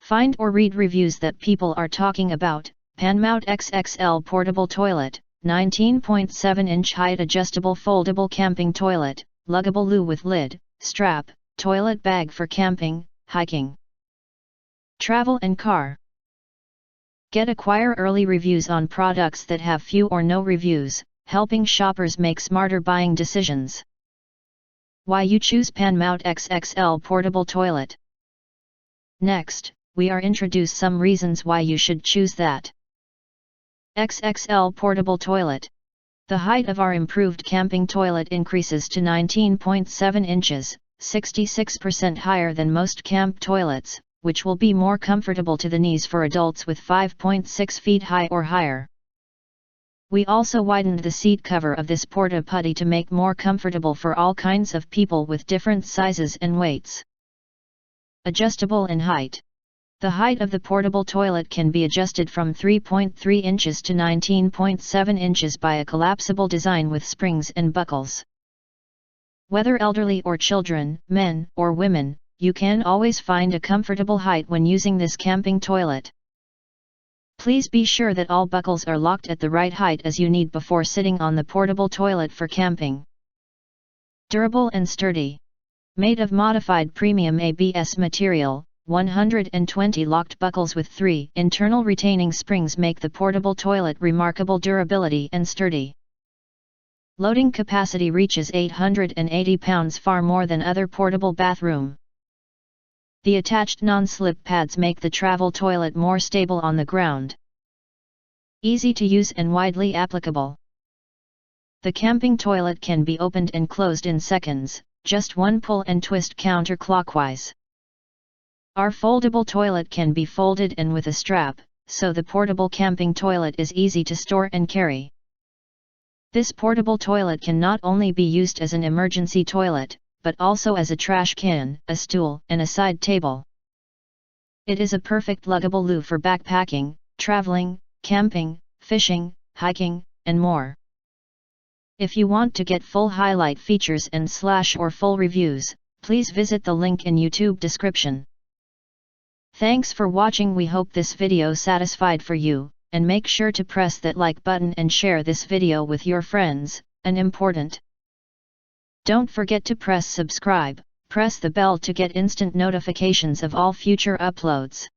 Find or read reviews that people are talking about. Panmout XXL Portable Toilet, 19.7-inch height adjustable foldable camping toilet, luggable loo with lid, strap, toilet bag for camping, hiking, travel and car. Acquire early reviews on products that have few or no reviews, helping shoppers make smarter buying decisions. Why you choose Panmout XXL Portable Toilet. Next, we are introduce some reasons why you should choose that. XXL Portable Toilet. The height of our improved camping toilet increases to 19.7 inches, 66% higher than most camp toilets, which will be more comfortable to the knees for adults with 5.6 feet high or higher. We also widened the seat cover of this porta potty to make more comfortable for all kinds of people with different sizes and weights. Adjustable in height. The height of the portable toilet can be adjusted from 3.3 inches to 19.7 inches by a collapsible design with springs and buckles. Whether elderly or children, men or women, you can always find a comfortable height when using this camping toilet. Please be sure that all buckles are locked at the right height as you need before sitting on the portable toilet for camping. Durable and sturdy. Made of modified premium ABS material, 120 locked buckles with 3 internal retaining springs make the portable toilet remarkable durability and sturdy. Loading capacity reaches 880 pounds, far more than other portable bathroom. The attached non-slip pads make the travel toilet more stable on the ground. Easy to use and widely applicable. The camping toilet can be opened and closed in seconds, just one pull and twist counterclockwise. Our foldable toilet can be folded and with a strap, so the portable camping toilet is easy to store and carry. This portable toilet can not only be used as an emergency toilet, but also as a trash can, a stool, and a side table. It is a perfect luggable loo for backpacking, traveling, camping, fishing, hiking, and more. If you want to get full highlight features and / full reviews, please visit the link in YouTube description. Thanks for watching. We hope this video satisfied for you, and make sure to press that like button and share this video with your friends, and important. Don't forget to press subscribe, press the bell to get instant notifications of all future uploads.